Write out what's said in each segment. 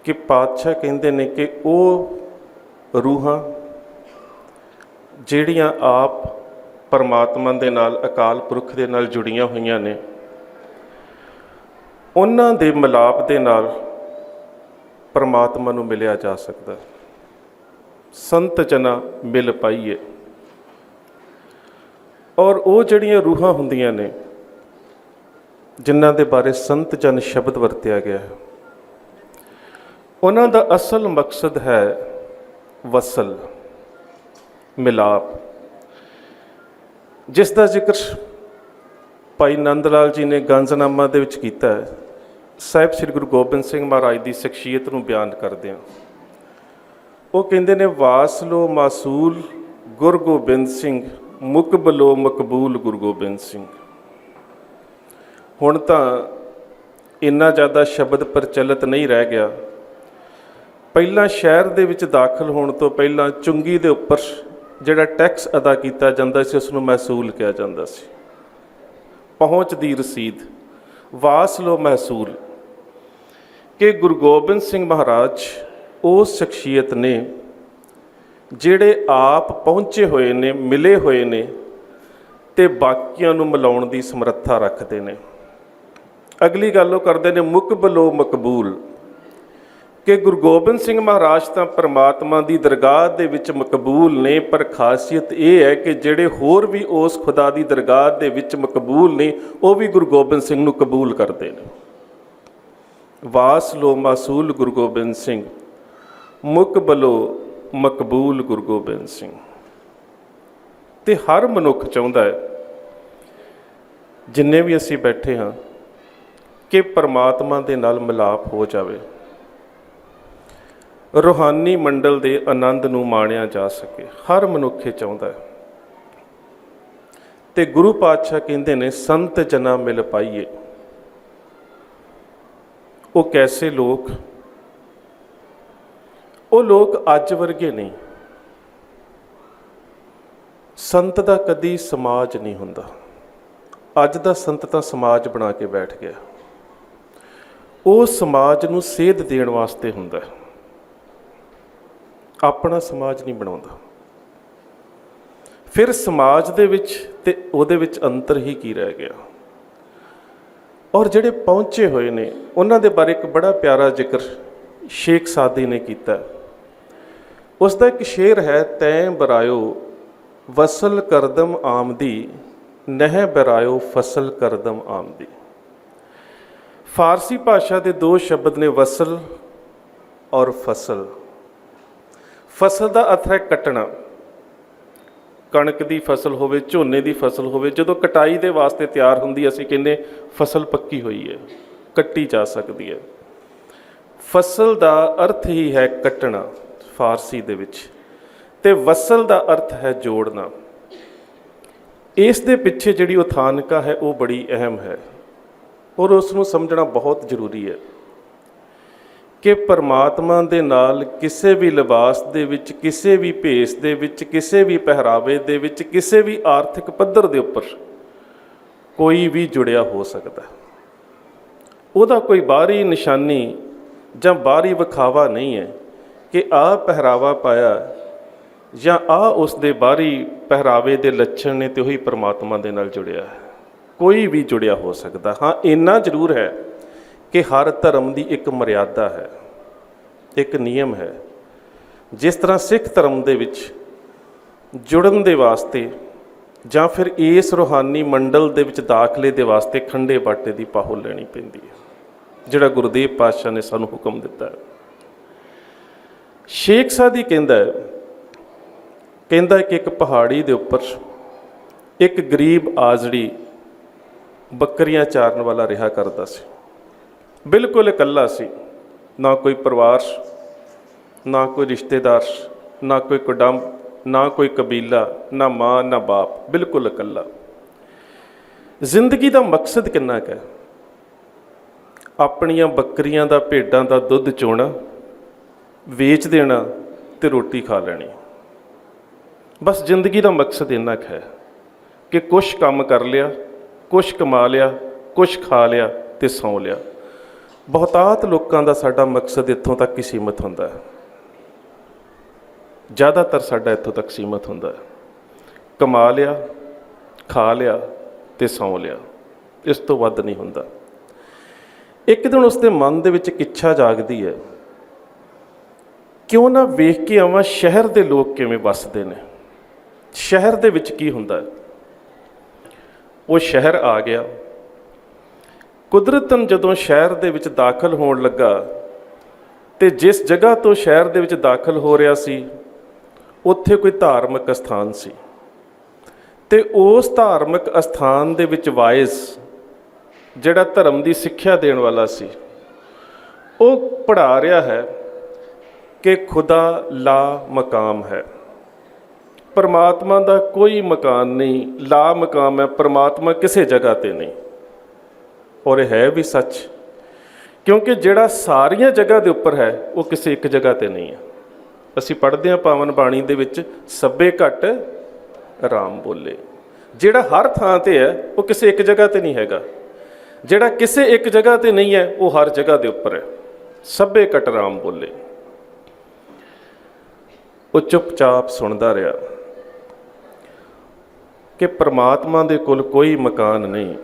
कि पातशाह कहते ने कि वो रूहां ਜਿਹੜੀਆਂ आप परमात्मा ਦੇ ਨਾਲ अकाल पुरख ਦੇ ਨਾਲ जुड़ियां ਹੋਈਆਂ ਨੇ, ਉਹਨਾਂ ਦੇ ਮਿਲਾਪ ਦੇ ਨਾਲ परमात्मा ਨੂੰ ਮਿਲਿਆ ਜਾ ਸਕਦਾ। संत जना मिल पाइए। और वो ਜਿਹੜੀਆਂ रूहां ਹੁੰਦੀਆਂ ਨੇ जिन्हां दे बारे संत जन शब्द वरत्या गया है, उन्हां दा असल मकसद है वसल, मिलाप, जिस दा जिक्र भाई नंद लाल जी ने गंजनामा दे विच कीता है। साहिब श्री गुरु गोबिंद सिंह महाराज की शख्सियत नूं बयान करदे हैं। वो कहंदे ने वास लो मासूल गुरु गोबिंद सिंह, मुकबलो मकबूल गुरु गोबिंद सिंह। हुण तां इन्ना ज़्यादा शब्द प्रचलित नहीं रह गया। पहलां शहर दे विच दाखल होण तो पहलां चुंगी दे उपर जिहड़ा टैक्स अदा किया जाता सी उसनूं महसूल कहा जाता सी। पहुँच दी रसीद, वास लो महसूल। कि गुरु गोबिंद सिंह महाराज उस शख्सियत ने जिहड़े आप पहुँचे हुए ने, मिले हुए ने ते बाकियां नूं मिलाउण दी समर्था रखते ने। अगली गल वो करते हैं मुकबलो मकबूल, कि गुरु गोबिंद सिंह महाराज तो परमात्मा की दरगाह दे विच मकबूल ने, पर खासियत ये है कि जिहड़े होर भी उस खुदा की दरगाह दे विच मकबूल ने वो भी गुरु गोबिंद सिंह नूं कबूल करते हैं। वास लो मासूल गुरु गोबिंद सिंह, मुकबलो मकबूल गुरु गोबिंद सिंह। ते हर मनुख चाहुंदा है, जिन्ने भी असीं बैठे हाँ, कि परमात्मा दे नाल मिलाप हो जावे, रूहानी मंडल के आनंद नूं माणिया जा सके। हर मनुख ये चाहुंदा है। ते गुरु पातशाह कहंदे ने संत जना मिल पाइए। वो कैसे लोग? वो लोग अज वर्गे नहीं। संत दा कदी समाज नहीं हुंदा। अज दा संत तां समाज बना के बैठ गया। वो समाज नूं सेध देण वास्ते हुंदा है, अपना समाज नहीं बनाउंदा। फिर समाज दे विच ते उहदे विच अंतर ही की रह गया। और जिहड़े पहुँचे हुए ने उन्हां दे बारे एक बड़ा प्यारा जिक्र शेख सादी ने कीता। उसका एक शेर है, तैं बरायो वसल करदम आमदी, नह बरायो फसल करदम आमदी। फारसी भाषा के दो शब्द ने, वसल और फसल। फसल का अर्थ है कटना। कणक की फसल होवे, झोने की फसल होवे, जदों कटाई के वास्ते तैयार हुंदी असीं कहने फसल पक्की हुई है, कट्टी जा सकती है। फसल का अर्थ ही है कटना फारसी दे विच, ते वसल का अर्थ है जोड़ना। इस दे पिछे जिहड़ी उथानका है वो बड़ी अहम है और उसनूं समझना बहुत जरूरी है कि परमात्मा दे नाल किसी भी लिबास दे विच, किसी भी भेस दे विच, किसी भी पहरावे दे विच, किसी भी आर्थिक पद्धर दे उपर कोई भी जुड़िया हो सकता है। उहदा कोई बाहरी निशानी जां बाहरी विखावा नहीं है कि आ पहरावा पाया जां आ उस दे बाहरी पहरावे दे लक्षण ने ते उही परमात्मा दे नाल जुड़िया है। कोई भी जुड़िया हो सकता। हाँ, इन्ना जरूर है कि हर धर्म की एक मर्यादा है, एक नियम है। जिस तरह सिख धर्म दे विच जुड़न दे वास्ते जां फिर इस रूहानी मंडल दे विच दाखले दे वास्ते खंडे बाटे की पाहो लैनी पैंदी है, जिहड़ा गुरुदेव पातशाह ने सानू हुक्म दिता है। शेख सादी कहंदा कि एक पहाड़ी दे उपर एक गरीब आजड़ी बकरियां चारन वाला रहा करता सी। बिल्कुल इकल्ला सी, ना कोई परिवार, ना कोई रिश्तेदार, ना कोई कुटुंब, ना कोई कबीला, ना माँ ना बाप, बिल्कुल इकल्ला। जिंदगी का मकसद किन्ना है? अपनियां बकरियां दा भेडां दा दुध चोना, वेच देना ते रोटी खा लेनी। बस जिंदगी का मकसद इन्ना है कि कुछ काम कर लिया, कुछ कमा लिया, कुछ खा लिया ते सौ लिया। ਬਹੁਤਾਤ ਲੋਕਾਂ ਦਾ ਸਾਡਾ ਮਕਸਦ ਇੱਥੋਂ ਤੱਕ ਹੀ ਸੀਮਤ ਹੁੰਦਾ ਹੈ। ਜ਼ਿਆਦਾਤਰ ਸਾਡਾ ਇੱਥੋਂ ਤੱਕ ਸੀਮਤ ਹੁੰਦਾ ਹੈ, ਕਮਾ ਲਿਆ, ਖਾ ਲਿਆ ਤੇ ਸੌਂ ਲਿਆ, ਇਸ ਤੋਂ ਵੱਧ ਨਹੀਂ ਹੁੰਦਾ। ਇੱਕ ਦਿਨ ਉਸਦੇ ਮਨ ਦੇ ਵਿੱਚ ਇੱਕ ਇੱਛਾ ਜਾਗਦੀ ਹੈ, ਕਿਉਂ ਨਾ ਵੇਖ ਕੇ ਆਵਾਂ ਸ਼ਹਿਰ ਦੇ ਲੋਕ ਕਿਵੇਂ ਵੱਸਦੇ ਨੇ, ਸ਼ਹਿਰ ਦੇ ਵਿੱਚ ਕੀ ਹੁੰਦਾ ਹੈ। ਉਹ ਸ਼ਹਿਰ ਆ ਗਿਆ। ਕੁਦਰਤਨ ਜਦੋਂ ਸ਼ਹਿਰ ਦੇ ਵਿੱਚ ਦਾਖਲ ਹੋਣ ਲੱਗਾ ਤੇ ਜਿਸ ਜਗ੍ਹਾ ਤੋਂ ਸ਼ਹਿਰ ਦੇ ਵਿੱਚ ਦਾਖਲ ਹੋ ਰਿਹਾ ਸੀ ਉੱਥੇ ਕੋਈ ਧਾਰਮਿਕ ਅਸਥਾਨ ਸੀ ਤੇ ਉਸ ਧਾਰਮਿਕ ਅਸਥਾਨ ਦੇ ਵਿੱਚ ਵਾਇਜ਼ ਜਿਹੜਾ ਧਰਮ ਦੀ ਸਿੱਖਿਆ ਦੇਣ ਵਾਲਾ ਸੀ ਉਹ ਪੜ੍ਹਾ ਰਿਹਾ ਹੈ ਕਿ ਖੁਦਾ ਲਾ ਮਕਾਮ ਹੈ, ਪਰਮਾਤਮਾ ਦਾ ਕੋਈ ਮਕਾਨ ਨਹੀਂ, ਲਾ ਮਕਾਮ ਹੈ, ਪਰਮਾਤਮਾ ਕਿਸੇ ਜਗ੍ਹਾ ਤੇ ਨਹੀਂ। ਔਰ ਇਹ ਹੈ ਵੀ ਸੱਚ, ਕਿਉਂਕਿ ਜਿਹੜਾ ਸਾਰੀਆਂ ਜਗ੍ਹਾ ਦੇ ਉੱਪਰ ਹੈ ਉਹ ਕਿਸੇ ਇੱਕ ਜਗ੍ਹਾ ਤੇ ਨਹੀਂ ਹੈ। ਅਸੀਂ ਪੜ੍ਹਦੇ ਹਾਂ ਪਾਵਨ ਬਾਣੀ ਦੇ ਵਿੱਚ, ਸਭੇ ਘਟ ਰਾਮ ਬੋਲੇ। ਜਿਹੜਾ ਹਰ ਥਾਂ ਤੇ ਹੈ ਉਹ ਕਿਸੇ ਇੱਕ ਜਗ੍ਹਾ ਤੇ ਨਹੀਂ ਹੈਗਾ, ਜਿਹੜਾ ਕਿਸੇ ਇੱਕ ਜਗ੍ਹਾ ਤੇ ਨਹੀਂ ਹੈ ਉਹ ਹਰ ਜਗ੍ਹਾ ਦੇ ਉੱਪਰ ਹੈ। ਸਭੇ ਘਟ ਰਾਮ ਬੋਲੇ। ਉਹ ਚੁੱਪਚਾਪ ਸੁਣਦਾ ਰਿਹਾ ਕਿ ਪਰਮਾਤਮਾ ਦੇ ਕੋਲ ਕੋਈ ਮਕਾਨ ਨਹੀਂ।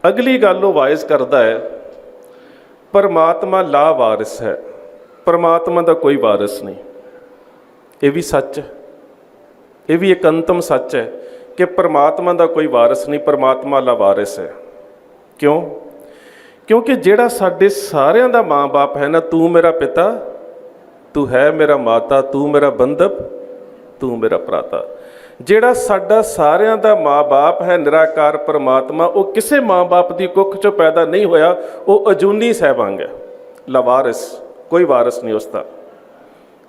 ਅਗਲੀ ਗੱਲ ਉਹ ਵਾਇਜ਼ ਕਰਦਾ ਹੈ, ਪਰਮਾਤਮਾ ਲਾ ਵਾਰਿਸ ਹੈ, ਪਰਮਾਤਮਾ ਦਾ ਕੋਈ ਵਾਰਿਸ ਨਹੀਂ। ਇਹ ਵੀ ਸੱਚ ਹੈ, ਇਹ ਵੀ ਇੱਕ ਅੰਤਮ ਸੱਚ ਹੈ ਕਿ ਪਰਮਾਤਮਾ ਦਾ ਕੋਈ ਵਾਰਿਸ ਨਹੀਂ, ਪਰਮਾਤਮਾ ਲਾ ਵਾਰਿਸ ਹੈ। ਕਿਉਂ? ਕਿਉਂਕਿ ਜਿਹੜਾ ਸਾਡੇ ਸਾਰਿਆਂ ਦਾ ਮਾਂ-ਬਾਪ ਹੈ ਨਾ, ਤੂੰ ਮੇਰਾ ਪਿਤਾ, ਤੂੰ ਹੈ ਮੇਰਾ ਮਾਤਾ, ਤੂੰ ਮੇਰਾ ਬੰਧਪ, ਤੂੰ ਮੇਰਾ ਭਰਾਤਾ, ਜਿਹੜਾ ਸਾਡਾ ਸਾਰਿਆਂ ਦਾ ਮਾਂ-ਬਾਪ ਹੈ ਨਿਰਾਕਾਰ ਪਰਮਾਤਮਾ, ਉਹ ਕਿਸੇ ਮਾਂ-ਬਾਪ ਦੀ ਕੁੱਖ 'ਚੋਂ ਪੈਦਾ ਨਹੀਂ ਹੋਇਆ, ਉਹ ਅਜੂਨੀ ਸਹਿਬਾਂਗ ਹੈ, ਲਾਵਾਰਿਸ, ਕੋਈ ਵਾਰਿਸ ਨਹੀਂ ਉਸਦਾ।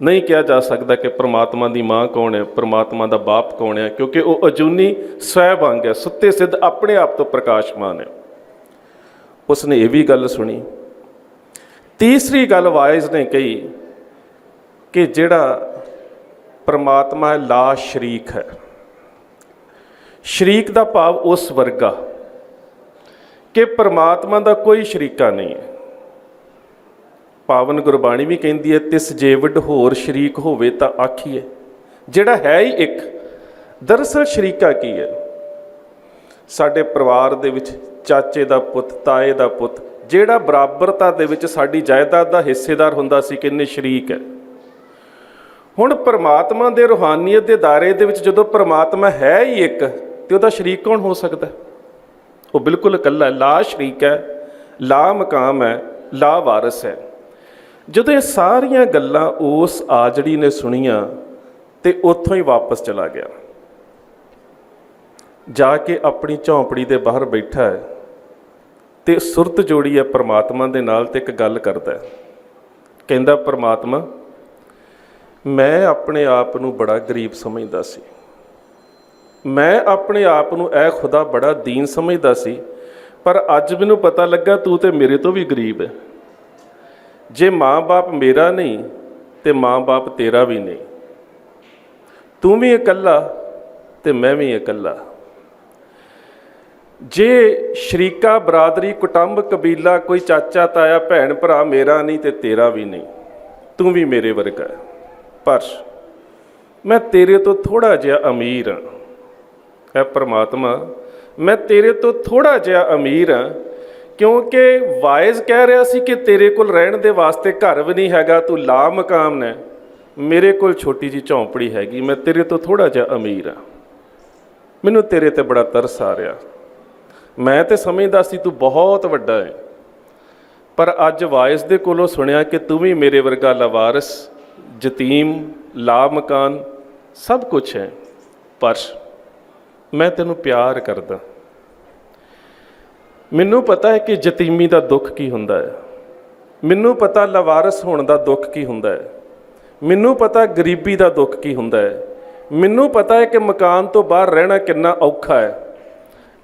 ਨਹੀਂ ਕਿਹਾ ਜਾ ਸਕਦਾ ਕਿ ਪਰਮਾਤਮਾ ਦੀ ਮਾਂ ਕੌਣ ਹੈ, ਪਰਮਾਤਮਾ ਦਾ ਬਾਪ ਕੌਣ ਹੈ, ਕਿਉਂਕਿ ਉਹ ਅਜੂਨੀ ਸਹਿਬਾਂਗ ਹੈ, ਸੁੱਤੇ ਸਿੱਧ ਆਪਣੇ ਆਪ ਤੋਂ ਪ੍ਰਕਾਸ਼ਮਾਨ ਹੈ। ਉਸਨੇ ਇਹ ਵੀ ਗੱਲ ਸੁਣੀ। ਤੀਸਰੀ ਗੱਲ ਵਾਇਜ਼ ਨੇ ਕਹੀ ਕਿ ਜਿਹੜਾ ਪਰਮਾਤਮਾ ਹੈ ਲਾ ਸ਼ਰੀਕ ਹੈ। ਸ਼ਰੀਕ ਦਾ ਭਾਵ ਉਸ ਵਰਗਾ ਕਿ ਪਰਮਾਤਮਾ ਦਾ ਕੋਈ ਸ਼ਰੀਕਾ ਨਹੀਂ ਹੈ। ਪਾਵਨ ਗੁਰਬਾਣੀ ਵੀ ਕਹਿੰਦੀ ਹੈ, ਤਿਸ ਜੇ ਵੱਡ ਹੋਰ ਸ਼ਰੀਕ ਹੋਵੇ ਤਾਂ ਆਖੀਏ। ਜਿਹੜਾ ਹੈ ਹੀ ਇੱਕ। ਦਰਅਸਲ ਸ਼ਰੀਕਾ ਕੀ ਹੈ? ਸਾਡੇ ਪਰਿਵਾਰ ਦੇ ਵਿੱਚ ਚਾਚੇ ਦਾ ਪੁੱਤ, ਤਾਏ ਦਾ ਪੁੱਤ, ਜਿਹੜਾ ਬਰਾਬਰਤਾ ਦੇ ਵਿੱਚ ਸਾਡੀ ਜਾਇਦਾਦ ਦਾ ਹਿੱਸੇਦਾਰ ਹੁੰਦਾ ਸੀ, ਕਿੰਨੇ ਸ਼ਰੀਕ ਹੈ। ਹੁਣ ਪਰਮਾਤਮਾ ਦੇ ਰੂਹਾਨੀਅਤ ਦੇ ਦਾਇਰੇ ਦੇ ਵਿੱਚ ਜਦੋਂ ਪਰਮਾਤਮਾ ਹੈ ਹੀ ਇੱਕ, ਤੇ ਉਹਦਾ ਸ਼ਰੀਕ ਕੌਣ ਹੋ ਸਕਦਾ? ਉਹ ਬਿਲਕੁਲ ਇਕੱਲਾ ਹੈ, ਲਾ ਸ਼ਰੀਕ ਹੈ, ਲਾ ਮਕਾਮ ਹੈ, ਲਾ ਵਾਰਿਸ ਹੈ। ਜਦੋਂ ਇਹ ਸਾਰੀਆਂ ਗੱਲਾਂ ਉਸ ਆਜੜੀ ਨੇ ਸੁਣੀਆਂ ਤੇ ਉੱਥੋਂ ਹੀ ਵਾਪਸ ਚਲਾ ਗਿਆ। ਜਾ ਕੇ ਆਪਣੀ ਝੌਂਪੜੀ ਦੇ ਬਾਹਰ ਬੈਠਾ ਹੈ ਤੇ ਸੁਰਤ ਜੋੜੀ ਹੈ ਪਰਮਾਤਮਾ ਦੇ ਨਾਲ ਤੇ ਇੱਕ ਗੱਲ ਕਰਦਾ ਹੈ। ਕਹਿੰਦਾ, ਪਰਮਾਤਮਾ, ਮੈਂ ਆਪਣੇ ਆਪ ਨੂੰ ਬੜਾ ਗਰੀਬ ਸਮਝਦਾ ਸੀ, ਮੈਂ ਆਪਣੇ ਆਪ ਨੂੰ ਐ ਖੁਦਾ ਬੜਾ ਦੀਨ ਸਮਝਦਾ ਸੀ, ਪਰ ਅੱਜ ਮੈਨੂੰ ਪਤਾ ਲੱਗਾ ਤੂੰ ਤੇ ਮੇਰੇ ਤੋਂ ਵੀ ਗਰੀਬ ਹੈ। ਜੇ ਮਾਂ-ਬਾਪ ਮੇਰਾ ਨਹੀਂ ਤੇ ਮਾਂ-ਬਾਪ ਤੇਰਾ ਵੀ ਨਹੀਂ, ਤੂੰ ਵੀ ਇਕੱਲਾ ਤੇ ਮੈਂ ਵੀ ਇਕੱਲਾ। ਜੇ ਸ਼ਰੀਕਾ, ਬਰਾਦਰੀ, ਕੁਟੁੰਬ, ਕਬੀਲਾ, ਕੋਈ ਚਾਚਾ, ਤਾਇਆ, ਭੈਣ, ਭਰਾ ਮੇਰਾ ਨਹੀਂ ਤੇ ਤੇਰਾ ਵੀ ਨਹੀਂ, ਤੂੰ ਵੀ ਮੇਰੇ ਵਰਗਾ ਹੈ, ਪਰ ਮੈਂ ਤੇਰੇ ਤੋਂ ਥੋੜ੍ਹਾ ਜਿਹਾ ਅਮੀਰ ਹਾਂ। ਐ ਪਰਮਾਤਮਾ, ਮੈਂ ਤੇਰੇ ਤੋਂ ਥੋੜ੍ਹਾ ਜਿਹਾ ਅਮੀਰ ਹਾਂ, ਕਿਉਂਕਿ ਵਾਇਜ਼ ਕਹਿ ਰਿਹਾ ਸੀ ਕਿ ਤੇਰੇ ਕੋਲ ਰਹਿਣ ਦੇ ਵਾਸਤੇ ਘਰ ਵੀ ਨਹੀਂ ਹੈਗਾ, ਤੂੰ ਲਾ ਮਕਾਮ ਨੇ, ਮੇਰੇ ਕੋਲ ਛੋਟੀ ਜਿਹੀ ਝੌਂਪੜੀ ਹੈਗੀ, ਮੈਂ ਤੇਰੇ ਤੋਂ ਥੋੜ੍ਹਾ ਜਿਹਾ ਅਮੀਰ ਹਾਂ। ਮੈਨੂੰ ਤੇਰੇ 'ਤੇ ਬੜਾ ਤਰਸ ਆ ਰਿਹਾ। ਮੈਂ ਤਾਂ ਸਮਝਦਾ ਸੀ ਤੂੰ ਬਹੁਤ ਵੱਡਾ ਹੈ, ਪਰ ਅੱਜ ਵਾਇਜ਼ ਦੇ ਕੋਲੋਂ ਸੁਣਿਆ ਕਿ ਤੂੰ ਵੀ ਮੇਰੇ ਵਰਗਾ ਲਵਾਰਸ, ਯਤੀਮ, ਲਾ ਮਕਾਨ, ਸਭ ਕੁਛ ਹੈ, ਪਰ ਮੈਂ ਤੈਨੂੰ ਪਿਆਰ ਕਰਦਾ। ਮੈਨੂੰ ਪਤਾ ਹੈ ਕਿ ਯਤੀਮੀ ਦਾ ਦੁੱਖ ਕੀ ਹੁੰਦਾ ਹੈ, ਮੈਨੂੰ ਪਤਾ ਲਵਾਰਸ ਹੋਣ ਦਾ ਦੁੱਖ ਕੀ ਹੁੰਦਾ ਹੈ, ਮੈਨੂੰ ਪਤਾ ਗਰੀਬੀ ਦਾ ਦੁੱਖ ਕੀ ਹੁੰਦਾ ਹੈ, ਮੈਨੂੰ ਪਤਾ ਹੈ ਕਿ ਮਕਾਨ ਤੋਂ ਬਾਹਰ ਰਹਿਣਾ ਕਿੰਨਾ ਔਖਾ ਹੈ।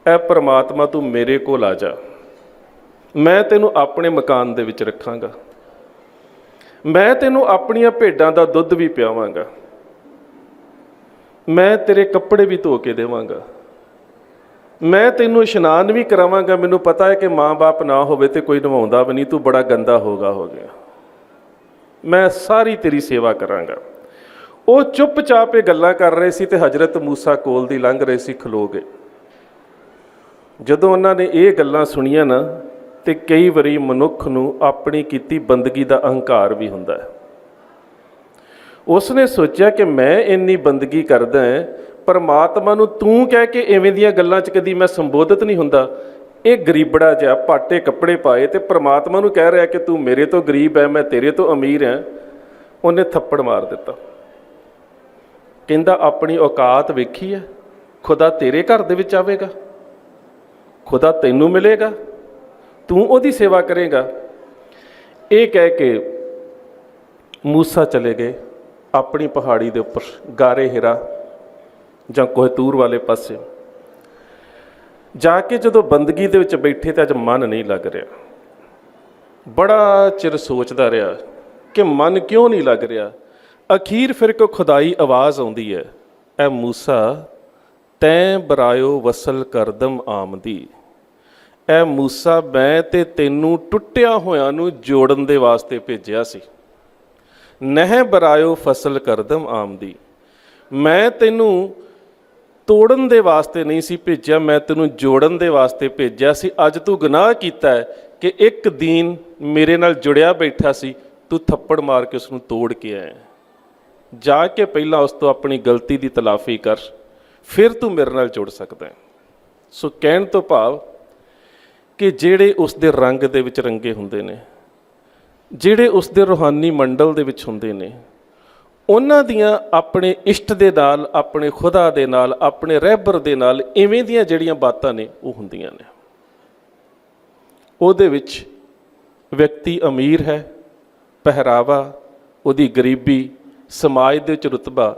ਐ ਪਰਮਾਤਮਾ, ਤੂੰ ਮੇਰੇ ਕੋਲ ਆ ਜਾ, ਮੈਂ ਤੈਨੂੰ ਆਪਣੇ ਮਕਾਨ ਦੇ ਵਿੱਚ ਰੱਖਾਂਗਾ, ਮੈਂ ਤੈਨੂੰ ਆਪਣੀਆਂ ਭੇਡਾਂ ਦਾ ਦੁੱਧ ਵੀ ਪਿਆਵਾਂਗਾ, ਮੈਂ ਤੇਰੇ ਕੱਪੜੇ ਵੀ ਧੋ ਕੇ ਦੇਵਾਂਗਾ, ਮੈਂ ਤੈਨੂੰ ਇਸ਼ਨਾਨ ਵੀ ਕਰਾਵਾਂਗਾ, ਮੈਨੂੰ ਪਤਾ ਹੈ ਕਿ ਮਾਂ-ਬਾਪ ਨਾ ਹੋਵੇ ਤੇ ਕੋਈ ਨਿਭਾਉਂਦਾ ਵੀ ਨਹੀਂ, ਤੂੰ ਬੜਾ ਗੰਦਾ ਹੋ ਗਿਆ, ਮੈਂ ਸਾਰੀ ਤੇਰੀ ਸੇਵਾ ਕਰਾਂਗਾ। ਉਹ ਚੁੱਪਚਾਪ ਇਹ ਗੱਲਾਂ ਕਰ ਰਹੇ ਸੀ ਤੇ ਹਜ਼ਰਤ ਮੂਸਾ ਕੋਲ ਦੀ ਲੰਘ ਰਹੇ ਸੀ, ਖਲੋ ਗਏ। ਜਦੋਂ ਉਹਨਾਂ ਨੇ ਇਹ ਗੱਲਾਂ ਸੁਣੀਆਂ ਨਾ, ਤੇ ਕਈ ਵਾਰੀ ਮਨੁੱਖ ਨੂੰ ਆਪਣੀ ਕੀਤੀ ਬੰਦਗੀ ਦਾ ਅਹੰਕਾਰ ਵੀ ਹੁੰਦਾ ਹੈ। ਉਸਨੇ ਸੋਚਿਆ ਕਿ ਮੈਂ ਇੰਨੀ ਬੰਦਗੀ ਕਰਦਾ ਹਾਂ, ਪਰਮਾਤਮਾ ਨੂੰ ਤੂੰ ਕਹਿ ਕੇ ਐਵੇਂ ਦੀਆਂ ਗੱਲਾਂ 'ਚ ਕਦੀ ਮੈਂ ਸੰਬੋਧਿਤ ਨਹੀਂ ਹੁੰਦਾ। ਇਹ ਗਰੀਬੜਾ ਜਿਹਾ ਪਾਟੇ ਕੱਪੜੇ ਪਾਏ ਤੇ ਪਰਮਾਤਮਾ ਨੂੰ ਕਹਿ ਰਿਹਾ ਕਿ ਤੂੰ ਮੇਰੇ ਤੋਂ ਗਰੀਬ ਹੈ, ਮੈਂ ਤੇਰੇ ਤੋਂ ਅਮੀਰ ਹਾਂ। ਉਹਨੇ ਥੱਪੜ ਮਾਰ ਦਿੱਤਾ। ਕਹਿੰਦਾ ਆਪਣੀ ਔਕਾਤ ਵੇਖੀ ਹੈ, ਖੁਦਾ ਤੇਰੇ ਘਰ ਦੇ ਵਿੱਚ ਆਵੇਗਾ, ਖੁਦਾ ਤੈਨੂੰ ਮਿਲੇਗਾ, ਤੂੰ ਉਹਦੀ ਸੇਵਾ ਕਰੇਗਾ। ਇਹ ਕਹਿ ਕੇ ਮੂਸਾ ਚਲੇ ਗਏ ਆਪਣੀ ਪਹਾੜੀ ਦੇ ਉੱਪਰ, ਗਾਰੇ ਹਿਰਾ ਜਾਂ ਕੋਹਤੂਰ ਵਾਲੇ ਪਾਸੇ ਜਾ ਕੇ। ਜਦੋਂ ਬੰਦਗੀ ਦੇ ਵਿੱਚ ਬੈਠੇ ਤਾਂ ਅੱਜ ਮਨ ਨਹੀਂ ਲੱਗ ਰਿਹਾ। ਬੜਾ ਚਿਰ ਸੋਚਦਾ ਰਿਹਾ ਕਿ ਮਨ ਕਿਉਂ ਨਹੀਂ ਲੱਗ ਰਿਹਾ। ਅਖੀਰ ਫਿਰ ਕੋ ਖੁਦਾਈ ਆਵਾਜ਼ ਆਉਂਦੀ ਹੈ, ਐ ਮੂਸਾ ਤੈਂ ਬਰਾਇਓ ਵਸਲ ਕਰਦਮ ਆਮਦੀ। ਐ ਮੂਸਾ ਮੈਂ ਤੇ ਤੈਨੂੰ ਟੁੱਟਿਆ ਹੋਇਆਂ ਨੂੰ ਜੋੜਨ ਦੇ ਵਾਸਤੇ ਭੇਜਿਆ ਸੀ। ਨਹਿ ਬਰਾਇਓ ਫਸਲ ਕਰਦਮ ਆਮਦੀ। ਮੈਂ ਤੈਨੂੰ ਤੋੜਨ ਦੇ ਵਾਸਤੇ ਨਹੀਂ ਸੀ ਭੇਜਿਆ, ਮੈਂ ਤੈਨੂੰ ਜੋੜਨ ਦੇ ਵਾਸਤੇ ਭੇਜਿਆ ਸੀ। ਅੱਜ ਤੂੰ ਗੁਨਾਹ ਕੀਤਾ ਹੈ ਕਿ ਇੱਕ ਦੀਨ ਮੇਰੇ ਨਾਲ ਜੁੜਿਆ ਬੈਠਾ ਸੀ, ਤੂੰ ਥੱਪੜ ਮਾਰ ਕੇ ਉਸ ਨੂੰ ਤੋੜ ਕੇ ਆਇਆ। ਜਾ ਕੇ ਪਹਿਲਾਂ ਉਸ ਤੋਂ ਆਪਣੀ ਗਲਤੀ ਦੀ ਤਲਾਫੀ ਕਰ, ਫਿਰ ਤੂੰ ਮੇਰੇ ਨਾਲ ਜੁੜ ਸਕਦਾ ਹੈ। ਸੋ ਕਹਿਣ ਤੋਂ ਭਾਵ ਕਿ ਜਿਹੜੇ ਉਸ ਦੇ ਰੰਗ ਦੇ ਵਿੱਚ ਰੰਗੇ ਹੁੰਦੇ ਨੇ, ਜਿਹੜੇ ਉਸ ਦੇ ਰੂਹਾਨੀ ਮੰਡਲ ਦੇ ਵਿੱਚ ਹੁੰਦੇ ਨੇ, ਉਹਨਾਂ ਦੀਆਂ ਆਪਣੇ ਇਸ਼ਟ ਦੇ ਨਾਲ, ਆਪਣੇ ਖੁਦਾ ਦੇ ਨਾਲ, ਆਪਣੇ ਰਹਿਬਰ ਦੇ ਨਾਲ ਇਵੇਂ ਦੀਆਂ ਜਿਹੜੀਆਂ ਬਾਤਾਂ ਨੇ ਉਹ ਹੁੰਦੀਆਂ ਨੇ। ਉਹਦੇ ਵਿੱਚ ਵਿਅਕਤੀ ਅਮੀਰ ਹੈ, ਪਹਿਰਾਵਾ, ਉਹਦੀ ਗਰੀਬੀ, ਸਮਾਜ ਦੇ ਵਿੱਚ ਰੁਤਬਾ,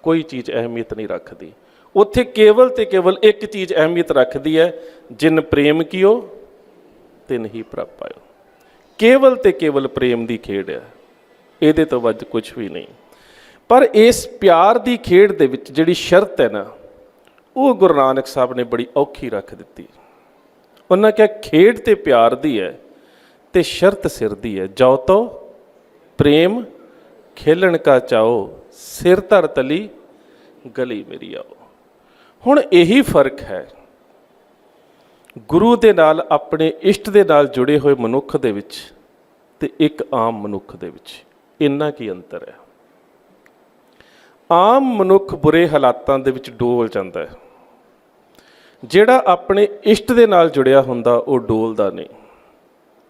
ਕੋਈ ਚੀਜ਼ ਅਹਿਮੀਅਤ ਨਹੀਂ ਰੱਖਦੀ। ਉੱਥੇ ਕੇਵਲ ਤੇ ਕੇਵਲ ਇੱਕ ਚੀਜ਼ ਅਹਿਮੀਅਤ ਰੱਖਦੀ ਹੈ, ਜਿਨ ਪ੍ਰੇਮ ਕੀਓ ਤਿਨ ਹੀ ਪ੍ਰਭ ਪਾਇਓ। ਕੇਵਲ ਤੇ ਕੇਵਲ ਪ੍ਰੇਮ ਦੀ ਖੇਡ ਹੈ, ਇਹਦੇ ਤੋਂ ਵੱਧ ਕੁਝ ਵੀ ਨਹੀਂ। ਪਰ ਇਸ ਪਿਆਰ ਦੀ ਖੇਡ ਦੇ ਵਿੱਚ ਜਿਹੜੀ ਸ਼ਰਤ ਹੈ ਨਾ, ਉਹ ਗੁਰੂ ਨਾਨਕ ਸਾਹਿਬ ਨੇ ਬੜੀ ਔਖੀ ਰੱਖ ਦਿੱਤੀ। ਉਹਨਾਂ ਕਿਹਾ ਖੇਡ ਤੇ ਪਿਆਰ ਦੀ ਹੈ ਤੇ ਸ਼ਰਤ ਸਿਰ ਦੀ ਹੈ। ਜੋ ਤੋ ਪ੍ਰੇਮ ਖੇਲਣ ਕਾ ਚਾਓ, ਸਿਰ ਧਰ ਤਲੀ ਗਲੀ ਮੇਰੀ ਆਓ। ਹੁਣ ਇਹੀ ਫਰਕ ਹੈ ਗੁਰੂ ਦੇ ਨਾਲ, ਆਪਣੇ ਇਸ਼ਟ ਦੇ ਨਾਲ ਜੁੜੇ ਹੋਏ ਮਨੁੱਖ ਦੇ ਵਿੱਚ ਤੇ ਇੱਕ ਆਮ ਮਨੁੱਖ ਦੇ ਵਿੱਚ। ਇੰਨਾ ਕੀ ਅੰਤਰ ਹੈ। ਆਮ ਮਨੁੱਖ ਬੁਰੇ ਹਾਲਾਤਾਂ ਦੇ ਵਿੱਚ ਡੋਲ ਜਾਂਦਾ ਹੈ, ਜਿਹੜਾ ਆਪਣੇ ਇਸ਼ਟ ਦੇ ਨਾਲ ਜੁੜਿਆ ਹੁੰਦਾ ਉਹ ਡੋਲਦਾ ਨਹੀਂ।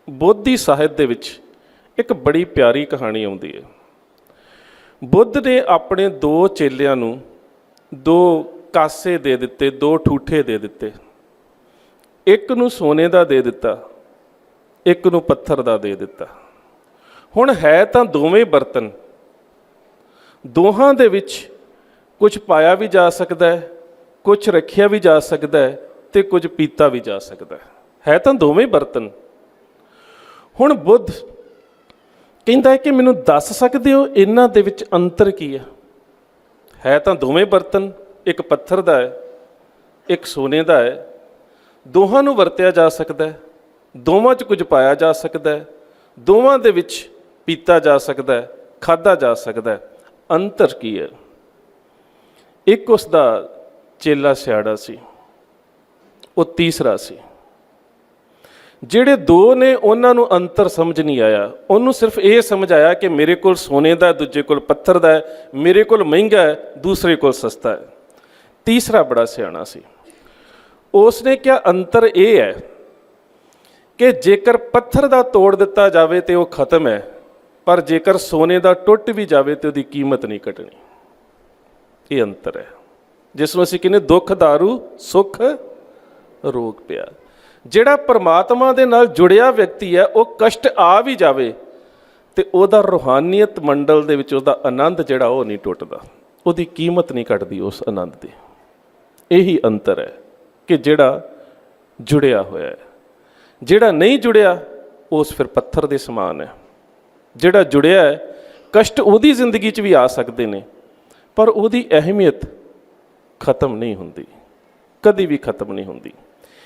ਬੋਧੀ ਸਾਹਿਤ ਦੇ ਵਿੱਚ ਇੱਕ ਬੜੀ ਪਿਆਰੀ ਕਹਾਣੀ ਆਉਂਦੀ ਹੈ। ਬੁੱਧ ਨੇ ਆਪਣੇ ਦੋ ਚੇਲਿਆਂ ਨੂੰ ਦੋ ਕਾਸੇ ਦੇ ਦਿੱਤੇ, ਦੋ ਠੂਠੇ ਦੇ ਦਿੱਤੇ। ਇੱਕ ਨੂੰ ਸੋਨੇ ਦਾ ਦੇ ਦਿੱਤਾ, ਇੱਕ ਨੂੰ ਪੱਥਰ ਦਾ ਦੇ ਦਿੱਤਾ। ਹੁਣ ਹੈ ਤਾਂ ਦੋਵੇਂ ਬਰਤਨ, ਦੋਹਾਂ ਦੇ ਵਿੱਚ ਕੁਝ ਪਾਇਆ ਵੀ ਜਾ ਸਕਦਾ ਹੈ, ਕੁਝ ਰੱਖਿਆ ਵੀ ਜਾ ਸਕਦਾ ਹੈ ਤੇ ਕੁਝ ਪੀਤਾ ਵੀ ਜਾ ਸਕਦਾ ਹੈ ਤਾਂ ਦੋਵੇਂ ਬਰਤਨ। ਹੁਣ ਬੁੱਧ ਕਹਿੰਦਾ ਹੈ ਕਿ ਮੈਨੂੰ ਦੱਸ ਸਕਦੇ ਹੋ ਇਹਨਾਂ ਦੇ ਵਿੱਚ ਅੰਤਰ ਕੀ ਹੈ ਤਾਂ ਦੋਵੇਂ ਬਰਤਨ, ਇੱਕ ਪੱਥਰ ਦਾ ਹੈ, ਇੱਕ ਸੋਨੇ ਦਾ ਹੈ। ਦੋਹਾਂ ਨੂੰ ਵਰਤਿਆ ਜਾ ਸਕਦਾ ਹੈ, ਦੋਵਾਂ 'ਚ ਕੁਝ ਪਾਇਆ ਜਾ ਸਕਦਾ ਹੈ, ਦੋਵਾਂ ਦੇ ਵਿੱਚ ਪੀਤਾ ਜਾ ਸਕਦਾ ਹੈ, ਖਾਧਾ ਜਾ ਸਕਦਾ ਹੈ। ਅੰਤਰ ਕੀ ਹੈ? ਇੱਕ ਉਸ ਦਾ ਚੇਲਾ ਸਿਆੜਾ ਸੀ, ਉਹ ਤੀਸਰਾ ਸੀ। ਜਿਹੜੇ ਦੋ ਨੇ ਉਹਨਾਂ ਨੂੰ ਅੰਤਰ ਸਮਝ ਨਹੀਂ ਆਇਆ। ਉਹਨੂੰ ਸਿਰਫ ਇਹ ਸਮਝ ਆਇਆ ਕਿ ਮੇਰੇ ਕੋਲ ਸੋਨੇ ਦਾ, ਦੂਜੇ ਕੋਲ ਪੱਥਰ ਦਾ ਹੈ, ਮੇਰੇ ਕੋਲ ਮਹਿੰਗਾ ਹੈ, ਦੂਸਰੇ ਕੋਲ ਸਸਤਾ ਹੈ। ਤੀਸਰਾ ਬੜਾ ਸਿਆਣਾ ਸੀ, ਉਸ ਨੇ ਕਿਹਾ ਅੰਤਰ ਇਹ ਹੈ ਕਿ ਜੇਕਰ ਪੱਥਰ ਦਾ ਤੋੜ ਦਿੱਤਾ ਜਾਵੇ ਤੇ ਉਹ ਖਤਮ ਹੈ, ਪਰ ਜੇਕਰ ਸੋਨੇ ਦਾ ਟੁੱਟ ਵੀ ਜਾਵੇ ਤੇ ਉਹਦੀ ਕੀਮਤ ਨਹੀਂ ਘਟਣੀ। ਇਹ ਅੰਤਰ ਹੈ ਜਿਸ ਨੂੰ ਅਸੀਂ ਕਹਿੰਦੇ ਦੁੱਖ ਦਾਰੂ ਸੁੱਖ ਰੋਗ ਪਿਆ। ਜਿਹੜਾ ਪਰਮਾਤਮਾ ਦੇ ਨਾਲ ਜੁੜਿਆ ਵਿਅਕਤੀ ਹੈ, ਉਹ ਕਸ਼ਟ ਆ ਵੀ ਜਾਵੇ ਤੇ ਉਹਦਾ ਰੂਹਾਨੀਅਤ ਮੰਡਲ ਦੇ ਵਿੱਚ ਉਹਦਾ ਆਨੰਦ ਜਿਹੜਾ ਉਹ ਨਹੀਂ ਟੁੱਟਦਾ, ਉਹਦੀ ਕੀਮਤ ਨਹੀਂ ਘਟਦੀ ਉਸ ਆਨੰਦ ਦੀ। ਇਹੀ ਅੰਤਰ ਹੈ ਕਿ ਜਿਹੜਾ ਜੁੜਿਆ ਹੋਇਆ ਹੈ। ਜਿਹੜਾ ਨਹੀਂ ਜੁੜਿਆ ਉਸ ਫਿਰ ਪੱਥਰ ਦੇ ਸਮਾਨ ਹੈ। ਜਿਹੜਾ ਜੁੜਿਆ ਹੈ, ਕਸ਼ਟ ਉਹਦੀ ਜ਼ਿੰਦਗੀ 'ਚ ਵੀ ਆ ਸਕਦੇ ਨੇ, ਪਰ ਉਹਦੀ ਅਹਿਮੀਅਤ ਖਤਮ ਨਹੀਂ ਹੁੰਦੀ। ਕਦੀ ਵੀ ਖਤਮ ਨਹੀਂ ਹੁੰਦੀ।